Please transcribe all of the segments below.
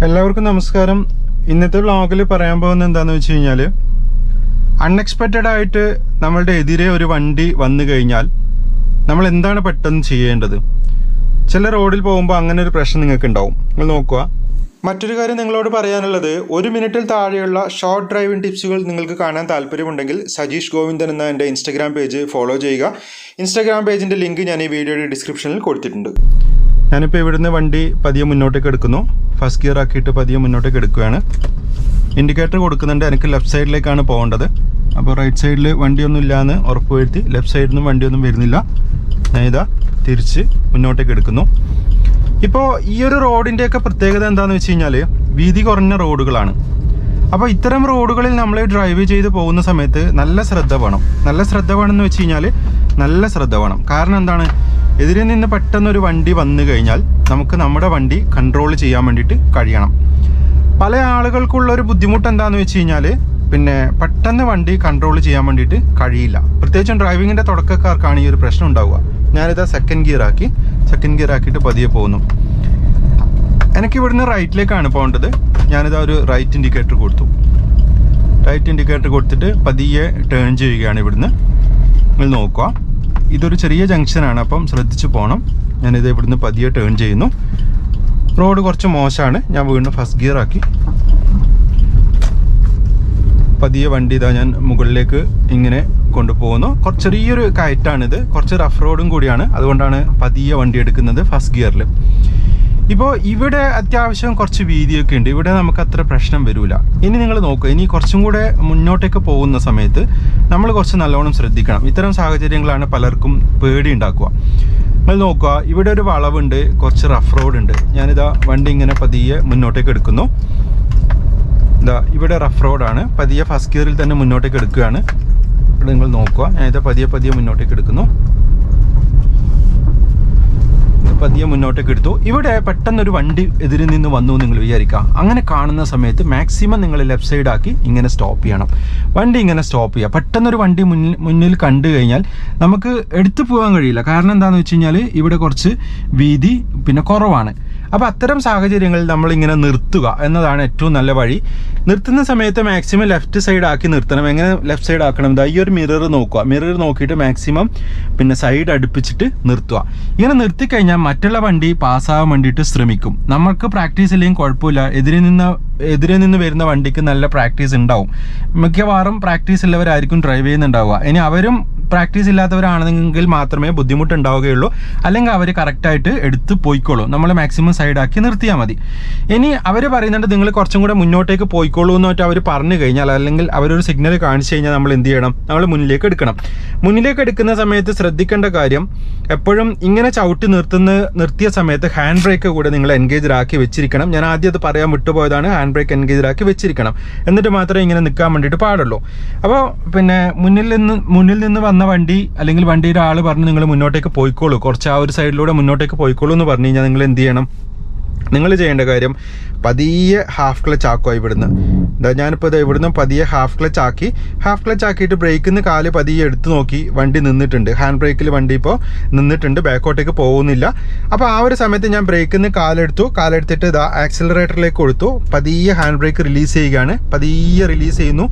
എല്ലാവർക്കും നമസ്കാരം. ഇന്നത്തെ വ്ളോഗിൽ പറയാൻ പോകുന്നത് എന്താണെന്ന് വെച്ച് കഴിഞ്ഞാൽ, അൺഎക്സ്പെക്റ്റഡ് ആയിട്ട് നമ്മളുടെ എതിരെ ഒരു വണ്ടി വന്നു കഴിഞ്ഞാൽ നമ്മൾ എന്താണ് പെട്ടെന്ന് ചെയ്യേണ്ടത്. ചില റോഡിൽ പോകുമ്പോൾ അങ്ങനെ ഒരു പ്രശ്നം നിങ്ങൾക്ക് ഉണ്ടാവും. നിങ്ങൾ നോക്കുക. മറ്റൊരു കാര്യം നിങ്ങളോട് പറയാനുള്ളത്, 1 മിനിറ്റിൽ താഴെയുള്ള ഷോർട്ട് ഡ്രൈവിംഗ് ടിപ്സുകൾ നിങ്ങൾക്ക് കാണാൻ താല്പര്യമുണ്ടെങ്കിൽ സജീഷ് ഗോവിന്ദൻ എന്ന എൻ്റെ ഇൻസ്റ്റഗ്രാം പേജ് ഫോളോ ചെയ്യുക. ഇൻസ്റ്റഗ്രാം പേജിൻ്റെ ലിങ്ക് ഞാൻ ഈ വീഡിയോയുടെ ഡിസ്ക്രിപ്ഷനിൽ കൊടുത്തിട്ടുണ്ട്. ഞാനിപ്പോൾ ഇവിടുന്ന് വണ്ടി പതിയെ മുന്നോട്ടേക്ക് എടുക്കുന്നു. ഫസ്റ്റ് ഗിയർ ആക്കിയിട്ട് പതിയെ മുന്നോട്ടേക്ക് എടുക്കുകയാണ്. ഇൻഡിക്കേറ്റർ കൊടുക്കുന്നുണ്ട്. എനിക്ക് ലെഫ്റ്റ് സൈഡിലേക്കാണ് പോകേണ്ടത്. അപ്പോൾ റൈറ്റ് സൈഡിൽ വണ്ടിയൊന്നും ഇല്ലയെന്ന് ഉറപ്പ് വരുത്തി ലെഫ്റ്റ് സൈഡിൽ നിന്നും വണ്ടിയൊന്നും വരുന്നില്ല. ഞാൻ ഇതാ തിരിച്ച് മുന്നോട്ടേക്ക് എടുക്കുന്നു. ഇപ്പോൾ ഈ ഒരു റോഡിൻ്റെയൊക്കെ പ്രത്യേകത എന്താണെന്ന് വെച്ച് കഴിഞ്ഞാൽ, വീതി കുറഞ്ഞ റോഡുകളാണ്. അപ്പോൾ ഇത്തരം റോഡുകളിൽ നമ്മൾ ഡ്രൈവ് ചെയ്ത് പോകുന്ന സമയത്ത് നല്ല ശ്രദ്ധ വേണം. നല്ല ശ്രദ്ധ വേണമെന്ന് വെച്ച് കഴിഞ്ഞാൽ നല്ല ശ്രദ്ധ വേണം. കാരണം എന്താണ്, എതിരെ നിന്ന് പെട്ടെന്നൊരു വണ്ടി വന്നു കഴിഞ്ഞാൽ നമുക്ക് നമ്മുടെ വണ്ടി കൺട്രോൾ ചെയ്യാൻ വേണ്ടിയിട്ട് കഴിയണം. പല ആളുകൾക്കുള്ളൊരു ബുദ്ധിമുട്ട് എന്താണെന്ന് വെച്ച് കഴിഞ്ഞാൽ, പിന്നെ പെട്ടെന്ന് വണ്ടി കൺട്രോൾ ചെയ്യാൻ വേണ്ടിയിട്ട് കഴിയില്ല. പ്രത്യേകിച്ചും ഡ്രൈവിങ്ങിൻ്റെ തുടക്കക്കാർക്കാണ് ഈ ഒരു പ്രശ്നം ഉണ്ടാവുക. ഞാനിതാ സെക്കൻഡ് ഗിയർ ആക്കിയിട്ട് പതിയെ പോകുന്നു. എനിക്ക് ഇവിടുന്ന് റൈറ്റിലേക്കാണ് പോകേണ്ടത്. ഞാനിതാ ഒരു റൈറ്റ് ഇൻഡിക്കേറ്റർ കൊടുത്തിട്ട് പതിയെ ടേൺ ചെയ്യുകയാണ് ഇവിടുന്ന്. നിങ്ങൾ നോക്കുക, ഇതൊരു ചെറിയ ജംഗ്ഷനാണ്, അപ്പം ശ്രദ്ധിച്ച് പോകണം. ഞാനിത് ഇവിടുന്ന് പതിയെ ടേൺ ചെയ്യുന്നു. റോഡ് കുറച്ച് മോശമാണ്. ഞാൻ വീണ്ടും ഫസ്റ്റ് ഗിയർ ആക്കി പതിയെ വണ്ടി ഇതാ ഞാൻ മുകളിലേക്ക് ഇങ്ങനെ കൊണ്ടുപോകുന്നു. ചെറിയൊരു കയറ്റാണിത്, കുറച്ച് റഫ് റോഡും കൂടിയാണ്. അതുകൊണ്ടാണ് പതിയെ വണ്ടി എടുക്കുന്നത് ഫസ്റ്റ് ഗിയറിൽ. ഇപ്പോൾ ഇവിടെ അത്യാവശ്യം കുറച്ച് വീതിയൊക്കെ ഉണ്ട്. ഇവിടെ നമുക്ക് അത്ര പ്രശ്നം വരില്ല. ഇനി നിങ്ങൾ നോക്കുക, ഇനി കുറച്ചും കൂടെ മുന്നോട്ടേക്ക് പോകുന്ന സമയത്ത് നമ്മൾ കുറച്ച് നല്ലോണം ശ്രദ്ധിക്കണം. ഇത്തരം സാഹചര്യങ്ങളാണ് പലർക്കും പേടി ഉണ്ടാക്കുക. നിങ്ങൾ നോക്കുക, ഇവിടെ ഒരു വളവുണ്ട്, കുറച്ച് റഫ് റോഡുണ്ട്. ഞാനിതാ വണ്ടി ഇങ്ങനെ പതിയെ മുന്നോട്ടേക്ക് എടുക്കുന്നു. ഇതാ ഇവിടെ റഫ് റോഡാണ്. പതിയെ ഫസ്റ്റ് ഗിയറിൽ തന്നെ മുന്നോട്ടേക്ക് എടുക്കുകയാണ്. ഇവിടെ നിങ്ങൾ നോക്കുക, ഞാനിതാ പതിയെ മുന്നോട്ടേക്ക് എടുക്കുന്നു. പതിയെ മുന്നോട്ടേക്ക് എടുത്തു. ഇവിടെ പെട്ടെന്നൊരു വണ്ടി എതിരിൽ നിന്ന് വന്നു നിങ്ങൾ വിചാരിക്കുക. അങ്ങനെ കാണുന്ന സമയത്ത് മാക്സിമം നിങ്ങൾ ലെഫ്റ്റ് സൈഡ് ആക്കി ഇങ്ങനെ സ്റ്റോപ്പ് ചെയ്യണം. വണ്ടി ഇങ്ങനെ സ്റ്റോപ്പ് ചെയ്യുക. പെട്ടെന്നൊരു വണ്ടി മുന്നിൽ കണ്ടു കഴിഞ്ഞാൽ നമുക്ക് എടുത്തു പോകാൻ കഴിയില്ല. കാരണം എന്താണെന്ന് വെച്ച് കഴിഞ്ഞാൽ ഇവിടെ കുറച്ച് വീതി പിന്നെ കുറവാണ്. അപ്പോൾ അത്തരം സാഹചര്യങ്ങളിൽ നമ്മളിങ്ങനെ നിർത്തുക എന്നതാണ് ഏറ്റവും നല്ല വഴി. നിർത്തുന്ന സമയത്ത് മാക്സിമം ലെഫ്റ്റ് സൈഡ് ആക്കി നിർത്തണം. എങ്ങനെ ലെഫ്റ്റ് സൈഡ് ആക്കണം? ഈ ഒരു മിറർ നോക്കുക. മിറർ നോക്കിയിട്ട് മാക്സിമം പിന്നെ സൈഡ് അടുപ്പിച്ചിട്ട് നിർത്തുക. ഇങ്ങനെ നിർത്തിക്കഴിഞ്ഞാൽ മറ്റുള്ള വണ്ടി പാസ്സാകാൻ വേണ്ടിയിട്ട് ശ്രമിക്കും. നമുക്ക് പ്രാക്ടീസ് ഇല്ലെങ്കിൽ കുഴപ്പമില്ല. എതിരെ നിന്ന് വരുന്ന വണ്ടിക്ക് നല്ല പ്രാക്ടീസ് ഉണ്ടാവും. മിക്കവാറും പ്രാക്ടീസ് ഉള്ളവരായിരിക്കും ഡ്രൈവ് ചെയ്യുന്നുണ്ടാവുക. ഇനി അവരും പ്രാക്ടീസ് ഇല്ലാത്തവരാണെങ്കിൽ മാത്രമേ ബുദ്ധിമുട്ടുണ്ടാവുകയുള്ളൂ. അല്ലെങ്കിൽ അവർ കറക്റ്റായിട്ട് എടുത്ത് പോയിക്കോളൂ. നമ്മൾ മാക്സിമം സൈഡാക്കി നിർത്തിയാൽ മതി. ഇനി അവർ പറയുന്നുണ്ട് നിങ്ങൾ കുറച്ചും കൂടെ മുന്നോട്ടേക്ക് പോയിക്കോളൂ എന്നിട്ട് അവർ പറഞ്ഞു കഴിഞ്ഞാൽ, അല്ലെങ്കിൽ അവരൊരു സിഗ്നൽ കാണിച്ചു കഴിഞ്ഞാൽ നമ്മൾ എന്ത് ചെയ്യണം? നമ്മൾ മുന്നിലേക്ക് എടുക്കണം. മുന്നിലേക്ക് എടുക്കുന്ന സമയത്ത് ശ്രദ്ധിക്കേണ്ട കാര്യം, എപ്പോഴും ഇങ്ങനെ ചവിട്ടി നിർത്തിയ സമയത്ത് ഹാൻഡ് ബ്രേക്ക് കൂടെ നിങ്ങൾ എൻഗേജ് ആക്കി വെച്ചിരിക്കണം. ഞാൻ ആദ്യം അത് പറയാൻ വിട്ടുപോയതാണ്. ഹാൻഡ് ബ്രേക്ക് എൻഗേജ് ആക്കി വെച്ചിരിക്കണം. എന്നിട്ട് മാത്രമേ ഇങ്ങനെ നിൽക്കാൻ വേണ്ടിയിട്ട് പാടുള്ളൂ. അപ്പോൾ പിന്നെ മുന്നിൽ നിന്ന് വന്ന വണ്ടി അല്ലെങ്കിൽ വണ്ടിയുടെ ആൾ പറഞ്ഞ് നിങ്ങൾ മുന്നോട്ടേക്ക് പോയിക്കോളൂ, കുറച്ച് ആ ഒരു സൈഡിലൂടെ മുന്നോട്ടേക്ക് പോയിക്കോളൂ എന്ന് പറഞ്ഞു കഴിഞ്ഞാൽ നിങ്ങൾ എന്ത് ചെയ്യണം? നിങ്ങൾ ചെയ്യേണ്ട കാര്യം പതിയെ ഹാഫ് ക്ലച്ച് ആക്കുക. ഞാനിപ്പോൾ ഇവിടുന്ന് പതിയെ ഹാഫ് ക്ലച്ച് ആക്കിയിട്ട് ബ്രേക്കിൽ നിന്ന് കാല് പതിയെ എടുത്തു നോക്കി. വണ്ടി നിന്നിട്ടുണ്ട്. ഹാൻഡ് ബ്രേക്കിൽ വണ്ടി ഇപ്പോൾ നിന്നിട്ടുണ്ട്, ബാക്കോട്ടേക്ക് പോകുന്നില്ല. അപ്പോൾ ആ ഒരു സമയത്ത് ഞാൻ ബ്രേക്കിൽ നിന്ന് കാലെടുത്തിട്ട് ഇതാ ആക്സിലറേറ്ററിലേക്ക് കൊടുത്തു. പതിയെ ഹാൻഡ് ബ്രേക്ക് റിലീസ് ചെയ്യുകയാണ്. പതിയെ റിലീസ് ചെയ്യുന്നു.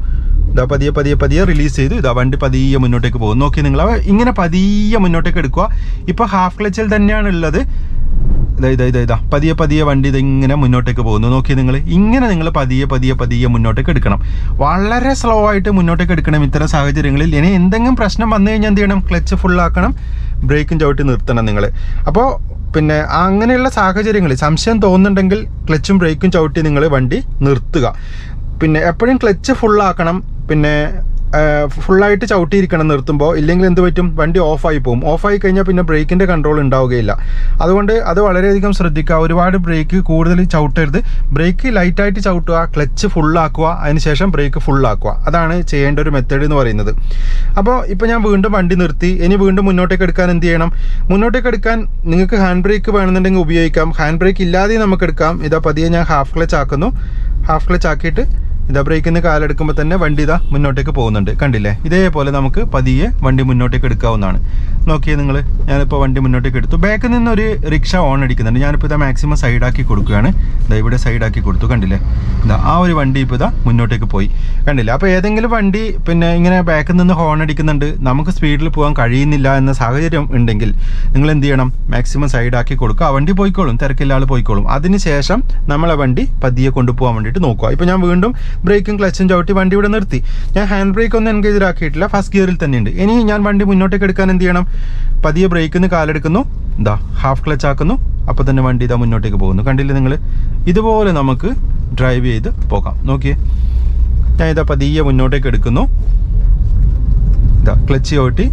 ഇതാ പതിയെ റിലീസ് ചെയ്തു. ഇതാ വണ്ടി പതിയെ മുന്നോട്ടേക്ക് പോകും. നോക്കി നിങ്ങൾ ഇങ്ങനെ പതിയെ മുന്നോട്ടേക്ക് എടുക്കുക. ഇപ്പോൾ ഹാഫ് ക്ലച്ചിൽ തന്നെയാണ് ഉള്ളത്. ഇതാ പതിയെ വണ്ടി ഇതിങ്ങനെ മുന്നോട്ടേക്ക് പോകുന്നു. നോക്കി നിങ്ങൾ പതിയെ മുന്നോട്ടേക്ക് എടുക്കണം. വളരെ സ്ലോ ആയിട്ട് മുന്നോട്ടേക്ക് എടുക്കണം ഇത്തരം സാഹചര്യങ്ങളിൽ. ഇനി എന്തെങ്കിലും പ്രശ്നം വന്നു കഴിഞ്ഞാൽ എന്ത് ചെയ്യണം? ക്ലച്ച് ഫുള്ളാക്കണം, ബ്രേക്കും ചവിട്ടി നിർത്തണം നിങ്ങൾ. അപ്പോൾ പിന്നെ അങ്ങനെയുള്ള സാഹചര്യങ്ങളിൽ സംശയം തോന്നുന്നുണ്ടെങ്കിൽ ക്ലച്ചും ബ്രേക്കും ചവിട്ടി നിങ്ങൾ വണ്ടി നിർത്തുക. പിന്നെ എപ്പോഴും ക്ലച്ച് ഫുള്ളാക്കണം. പിന്നെ ഫുള്ളായിട്ട് ചവിട്ടിയിരിക്കണം നിർത്തുമ്പോൾ. ഇല്ലെങ്കിൽ എന്ത് പറ്റും? വണ്ടി ഓഫായി പോകും. ഓഫായി കഴിഞ്ഞാൽ പിന്നെ ബ്രേക്കിൻ്റെ കൺട്രോൾ ഉണ്ടാവുകയില്ല. അതുകൊണ്ട് അത് വളരെയധികം ശ്രദ്ധിക്കുക. ഒരുപാട് ബ്രേക്ക് കൂടുതൽ ചവിട്ടരുത്. ബ്രേക്ക് ലൈറ്റായിട്ട് ചവിട്ടുക, ക്ലച്ച് ഫുള്ളാക്കുക, അതിനുശേഷം ബ്രേക്ക് ഫുള്ളാക്കുക. അതാണ് ചെയ്യേണ്ട ഒരു മെത്തേഡ് എന്ന് പറയുന്നത്. അപ്പോൾ ഇപ്പോൾ ഞാൻ വീണ്ടും വണ്ടി നിർത്തി. ഇനി വീണ്ടും മുന്നോട്ടേക്ക് എടുക്കാൻ എന്ത് ചെയ്യണം? മുന്നോട്ടേക്ക് എടുക്കാൻ നിങ്ങൾക്ക് ഹാൻഡ് ബ്രേക്ക് വേണമെന്നുണ്ടെങ്കിൽ ഉപയോഗിക്കാം. ഹാൻഡ് ബ്രേക്ക് ഇല്ലാതെ നമുക്ക് എടുക്കാം. ഇതാ പതിയെ ഞാൻ ഹാഫ് ക്ലച്ച് ആക്കുന്നു. ഹാഫ് ക്ലച്ച് ആക്കിയിട്ട് ഇതാ ബ്രേക്കിൽ നിന്ന് കാലെടുക്കുമ്പോൾ തന്നെ വണ്ടി ഇതാ മുന്നോട്ടേക്ക് പോകുന്നുണ്ട്, കണ്ടില്ലേ? ഇതേപോലെ നമുക്ക് പതിയെ വണ്ടി മുന്നോട്ടേക്ക് എടുക്കാവുന്നതാണ്. നോക്കിയേ നിങ്ങൾ, ഞാനിപ്പോൾ വണ്ടി മുന്നോട്ടേക്ക് എടുത്തു. ബാക്കിൽ നിന്ന് ഒരു റിക്ഷ ഓൺ അടിക്കുന്നുണ്ട്. ഞാനിപ്പോൾ ഇതാ മാക്സിമം സൈഡാക്കി കൊടുക്കുകയാണ്. ഇതാ ഇവിടെ സൈഡാക്കി കൊടുത്തു, കണ്ടില്ലേ? ഇതാ ആ ഒരു വണ്ടി ഇപ്പോൾ ഇതാ മുന്നോട്ടേക്ക് പോയി, കണ്ടില്ലേ? അപ്പോൾ ഏതെങ്കിലും വണ്ടി പിന്നെ ഇങ്ങനെ ബാക്കിൽ നിന്ന് ഹോൺ അടിക്കുന്നുണ്ട്, നമുക്ക് സ്പീഡിൽ പോകാൻ കഴിയുന്നില്ല എന്ന സാഹചര്യം ഉണ്ടെങ്കിൽ നിങ്ങൾ എന്ത് ചെയ്യണം? മാക്സിമം സൈഡാക്കി കൊടുക്കുക. ആ വണ്ടി പോയിക്കോളും, തിരക്കില്ല, ആൾ പോയിക്കോളും. അതിനുശേഷം നമ്മളെ വണ്ടി പതിയെ കൊണ്ടുപോകാൻ വേണ്ടിയിട്ട് നോക്കുക. ഇപ്പോൾ ഞാൻ വീണ്ടും ബ്രേക്കും ക്ലച്ചും ചവിട്ടി വണ്ടി ഇവിടെ നിർത്തി. ഞാൻ ഹാൻഡ് ബ്രേക്ക് ഒന്നും എൻഗേജ് ആക്കിയിട്ടില്ല, ഫസ്റ്റ് ഗിയറിൽ തന്നെയുണ്ട്. ഇനി ഞാൻ വണ്ടി മുന്നോട്ടേക്ക് എടുക്കാൻ എന്ത് ചെയ്യണം? പതിയെ ബ്രേക്കിൽ നിന്ന് കാലെടുക്കുന്നു, ഇതാ ഹാഫ് ക്ലച്ച് ആക്കുന്നു, അപ്പോൾ തന്നെ വണ്ടി ഇതാ മുന്നോട്ടേക്ക് പോകുന്നു, കണ്ടില്ലേ നിങ്ങൾ? ഇതുപോലെ നമുക്ക് ഡ്രൈവ് ചെയ്ത് പോകാം. നോക്കിയേ, ഞാൻ ഇതാ പതിയെ മുന്നോട്ടേക്ക് എടുക്കുന്നു, ഇതാ ക്ലച്ച് ചവിട്ടി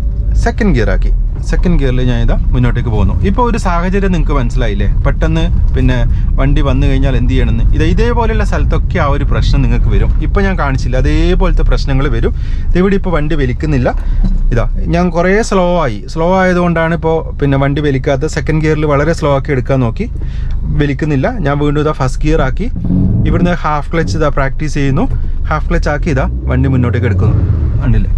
സെക്കൻഡ് ഗിയർ ആക്കി, സെക്കൻഡ് ഗിയറിൽ ഞാൻ ഇതാ മുന്നോട്ടേക്ക് പോകുന്നു. ഇപ്പോൾ ഒരു സാഹചര്യം നിങ്ങൾക്ക് മനസ്സിലായില്ലേ? പെട്ടെന്ന് പിന്നെ വണ്ടി വന്നു കഴിഞ്ഞാൽ എന്ത് ചെയ്യണമെന്ന്. ഇതേപോലെയുള്ള സ്ഥലത്തൊക്കെ ആ ഒരു പ്രശ്നം നിങ്ങൾക്ക് വരും. ഇപ്പോൾ ഞാൻ കാണിച്ചില്ല, അതേപോലത്തെ പ്രശ്നങ്ങൾ വരും. ഇവിടെ ഇപ്പോൾ വണ്ടി വലിക്കുന്നില്ല. ഇതാ ഞാൻ കുറേ സ്ലോ ആയതുകൊണ്ടാണ് ഇപ്പോൾ പിന്നെ വണ്ടി വലിക്കാത്ത. സെക്കൻഡ് ഗിയറിൽ വളരെ സ്ലോ ആക്കി എടുക്കാൻ നോക്കി, വലിക്കുന്നില്ല. ഞാൻ വീണ്ടും ഇതാ ഫസ്റ്റ് ഗിയർ ആക്കി, ഇവിടുന്ന് ഹാഫ് ക്ലച്ച് ഇതാ പ്രാക്ടീസ് ചെയ്യുന്നു, ഹാഫ് ക്ലച്ച് ആക്കി ഇതാ വണ്ടി മുന്നോട്ടേക്ക് എടുക്കുന്നു, കണ്ടില്ലേ?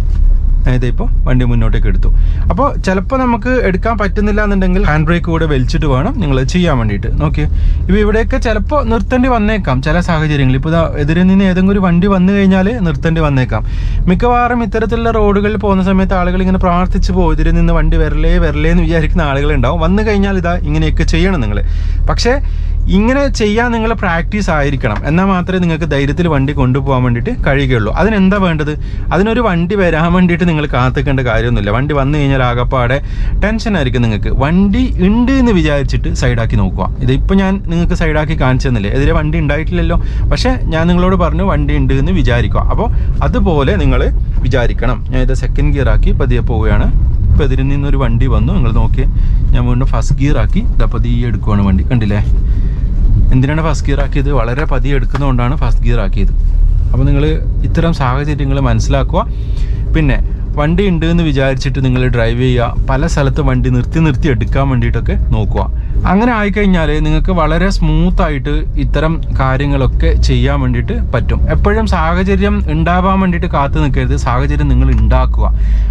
ഇതിപ്പോൾ വണ്ടി മുന്നോട്ടേക്ക് എടുത്തു. അപ്പോൾ ചിലപ്പോൾ നമുക്ക് എടുക്കാൻ പറ്റുന്നില്ല എന്നുണ്ടെങ്കിൽ ഹാൻഡ് ബ്രേക്ക് കൂടെ വലിച്ചിട്ട് വേണം നിങ്ങൾ ചെയ്യാൻ വേണ്ടിയിട്ട്. നോക്കിയേ, ഇപ്പോൾ ഇവിടെയൊക്കെ ചിലപ്പോൾ നിർത്തേണ്ടി വന്നേക്കാം ചില സാഹചര്യങ്ങളിൽ. ഇപ്പോൾ എതിരിൽ നിന്ന് ഏതെങ്കിലും ഒരു വണ്ടി വന്നു കഴിഞ്ഞാൽ നിർത്തേണ്ടി വന്നേക്കാം. മിക്കവാറും ഇത്തരത്തിലുള്ള റോഡുകളിൽ പോകുന്ന സമയത്ത് ആളുകൾ ഇങ്ങനെ പ്രാർത്ഥിച്ച് പോകും, ഇതിൽ നിന്ന് വണ്ടി വരലേ എന്ന് വിചാരിക്കുന്ന ആളുകളുണ്ടാവും. വന്നു കഴിഞ്ഞാൽ ഇതാ ഇങ്ങനെയൊക്കെ ചെയ്യണം നിങ്ങൾ. പക്ഷേ ഇങ്ങനെ ചെയ്യാൻ നിങ്ങൾ പ്രാക്ടീസ് ആയിരിക്കണം, എന്നാൽ മാത്രമേ നിങ്ങൾക്ക് ധൈര്യത്തിൽ വണ്ടി കൊണ്ടുപോകാൻ വേണ്ടിയിട്ട് കഴിയുകയുള്ളൂ. അതിനെന്താ വേണ്ടത്? അതിനൊരു വണ്ടി വരാൻ വേണ്ടിയിട്ട് നിങ്ങൾ കാത്തിക്കേണ്ട കാര്യമൊന്നുമില്ല. വണ്ടി വന്നു കഴിഞ്ഞാൽ ആകപ്പാടെ ടെൻഷനായിരിക്കും നിങ്ങൾക്ക്. വണ്ടി ഉണ്ട് എന്ന് വിചാരിച്ചിട്ട് സൈഡാക്കി നോക്കുക. ഇതിപ്പോൾ ഞാൻ നിങ്ങൾക്ക് സൈഡാക്കി കാണിച്ചു തന്നില്ലേ? എതിരെ വണ്ടി ഉണ്ടായിട്ടില്ലല്ലോ, പക്ഷേ ഞാൻ നിങ്ങളോട് പറഞ്ഞു വണ്ടി ഉണ്ട് എന്ന് വിചാരിക്കുക. അപ്പോൾ അതുപോലെ നിങ്ങൾ വിചാരിക്കണം. ഞാൻ ഇത് സെക്കൻഡ് ഗിയർ ആക്കി പതിയെ പോവുകയാണ്. ഇപ്പോൾ എതിരിൽ നിന്നൊരു വണ്ടി വന്നു, നിങ്ങൾ നോക്കിയേ. ഞാൻ വീണ്ടും ഫസ്റ്റ് ഗിയർ ആക്കി ഇതാ പതിയെ എടുക്കുവാണ് വണ്ടി, കണ്ടില്ലേ? എന്തിനാണ് ഫസ്റ്റ് ഗിയർ ആക്കിയത്? വളരെ പതിയെ എടുക്കുന്നതുകൊണ്ടാണ് ഫസ്റ്റ് ഗിയർ ആക്കിയത്. അപ്പോൾ നിങ്ങൾ ഇത്തരം സാഹചര്യങ്ങൾ മനസ്സിലാക്കുക. പിന്നെ വണ്ടി ഉണ്ട് എന്ന് വിചാരിച്ചിട്ട് നിങ്ങൾ ഡ്രൈവ് ചെയ്യുക. പല സ്ഥലത്ത് വണ്ടി നിർത്തി എടുക്കാൻ വേണ്ടിയിട്ടൊക്കെ നോക്കുക. അങ്ങനെ ആയിക്കഴിഞ്ഞാൽ നിങ്ങൾക്ക് വളരെ സ്മൂത്തായിട്ട് ഇത്തരം കാര്യങ്ങളൊക്കെ ചെയ്യാൻ വേണ്ടിയിട്ട് പറ്റും. എപ്പോഴും സാഹചര്യം ഉണ്ടാവാൻ വേണ്ടിയിട്ട് കാത്തു നിൽക്കരുത്, സാഹചര്യം നിങ്ങൾ ഉണ്ടാക്കുക.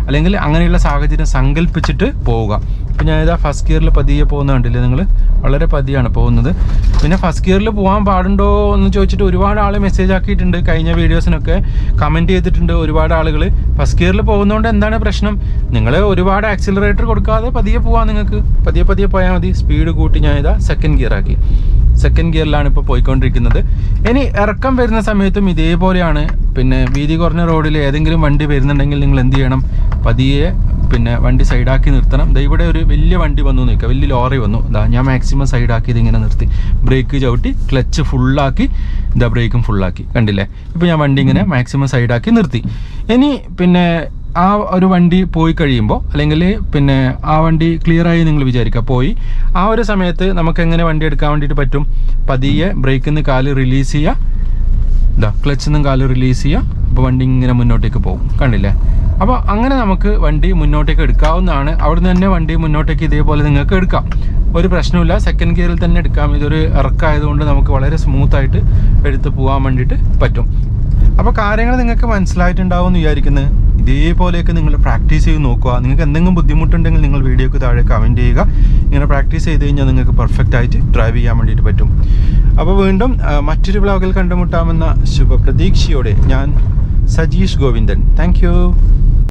അല്ലെങ്കിൽ അങ്ങനെയുള്ള സാഹചര്യം സങ്കല്പിച്ചിട്ട് പോവുക. ഇപ്പം ഞാൻ ഇതാ ഫസ്റ്റ് ഗിയറിൽ പതിയെ പോകുന്ന കണ്ടില്ലേ നിങ്ങൾ? വളരെ പതിയാണ് പോകുന്നത്. പിന്നെ ഫസ്റ്റ് ഗിയറിൽ പോകാൻ പാടുണ്ടോ എന്ന് ചോദിച്ചിട്ട് ഒരുപാട് ആൾ മെസ്സേജ് ആക്കിയിട്ടുണ്ട്. കഴിഞ്ഞ വീഡിയോസിനൊക്കെ കമൻറ്റ് ചെയ്തിട്ടുണ്ട് ഒരുപാട് ആളുകൾ. ഫസ്റ്റ് ഗിയറിൽ പോകുന്നതുകൊണ്ട് എന്താണ് പ്രശ്നം? നിങ്ങൾ ഒരുപാട് ആക്സിലറേറ്റർ കൊടുക്കാതെ പതിയെ പോകാം. നിങ്ങൾക്ക് പതിയെ പോയാൽ മതി. സ്പീഡ് കൂട്ടി ഞാൻ ഇതാ സെക്കൻഡ് ഗിയർ ആക്കി. സെക്കൻഡ് ഗിയറിലാണ് ഇപ്പോൾ പോയിക്കൊണ്ടിരിക്കുന്നത്. ഇനി ഇറക്കം വരുന്ന സമയത്തും ഇതേപോലെയാണ്. പിന്നെ വീതി കുറഞ്ഞ റോഡിൽ ഏതെങ്കിലും വണ്ടി വരുന്നുണ്ടെങ്കിൽ നിങ്ങൾ എന്ത് ചെയ്യണം? പതിയെ പിന്നെ വണ്ടി സൈഡാക്കി നിർത്തണം. ഇവിടെ ഒരു വലിയ വണ്ടി വന്നു നിൽക്കുക, വലിയ ലോറി വന്നു. ഞാൻ മാക്സിമം സൈഡാക്കി ഇതിങ്ങനെ നിർത്തി, ബ്രേക്ക് ചവിട്ടി ക്ലച്ച് ഫുള്ളാക്കി, ബ്രേക്കും ഫുള്ളാക്കി, കണ്ടില്ലേ? ഇപ്പോൾ ഞാൻ വണ്ടി ഇങ്ങനെ മാക്സിമം സൈഡാക്കി നിർത്തി. ഇനി പിന്നെ ആ ഒരു വണ്ടി പോയി കഴിയുമ്പോൾ, അല്ലെങ്കിൽ പിന്നെ ആ വണ്ടി ക്ലിയറായി നിങ്ങൾ വിചാരിക്കുക പോയി, ആ ഒരു സമയത്ത് നമുക്ക് എങ്ങനെ വണ്ടി എടുക്കാൻ വേണ്ടിയിട്ട് പറ്റും? പതിയെ ബ്രേക്കിൽ നിന്ന് കാല് റിലീസ് ചെയ്യുക, ക്ലച്ചിൽ നിന്നും കാല് റിലീസ് ചെയ്യുക. അപ്പോൾ വണ്ടി ഇങ്ങനെ മുന്നോട്ടേക്ക് പോകും, കണ്ടില്ലേ? അപ്പോൾ അങ്ങനെ നമുക്ക് വണ്ടി മുന്നോട്ടേക്ക് എടുക്കാവുന്നതാണ്. അവിടുന്ന് തന്നെ വണ്ടി മുന്നോട്ടേക്ക് ഇതേപോലെ നിങ്ങൾക്ക് എടുക്കാം, ഒരു പ്രശ്നമില്ല. സെക്കൻഡ് ഗിയറിൽ തന്നെ എടുക്കാം. ഇതൊരു ഇറക്കമായതുകൊണ്ട് നമുക്ക് വളരെ സ്മൂത്തായിട്ട് എടുത്ത് പോകാൻ വേണ്ടിയിട്ട് പറ്റും. അപ്പോൾ കാര്യങ്ങൾ നിങ്ങൾക്ക് മനസ്സിലായിട്ടുണ്ടാവും എന്ന് വിചാരിക്കുന്നത്. ഇതേപോലെയൊക്കെ നിങ്ങൾ പ്രാക്ടീസ് ചെയ്ത് നോക്കുക. നിങ്ങൾക്ക് എന്തെങ്കിലും ബുദ്ധിമുട്ടുണ്ടെങ്കിൽ നിങ്ങൾ വീഡിയോക്ക് താഴെ കമൻറ്റ് ചെയ്യുക. ഇങ്ങനെ പ്രാക്ടീസ് ചെയ്ത് കഴിഞ്ഞാൽ നിങ്ങൾക്ക് പെർഫെക്റ്റ് ആയിട്ട് ഡ്രൈവ് ചെയ്യാൻ വേണ്ടിയിട്ട് പറ്റും. അപ്പോൾ വീണ്ടും മറ്റൊരു വ്ലോഗിൽ കണ്ടുമുട്ടാമെന്ന ശുഭപ്രതീക്ഷയോടെ ഞാൻ സജീഷ് ഗോവിന്ദൻ. Thank you.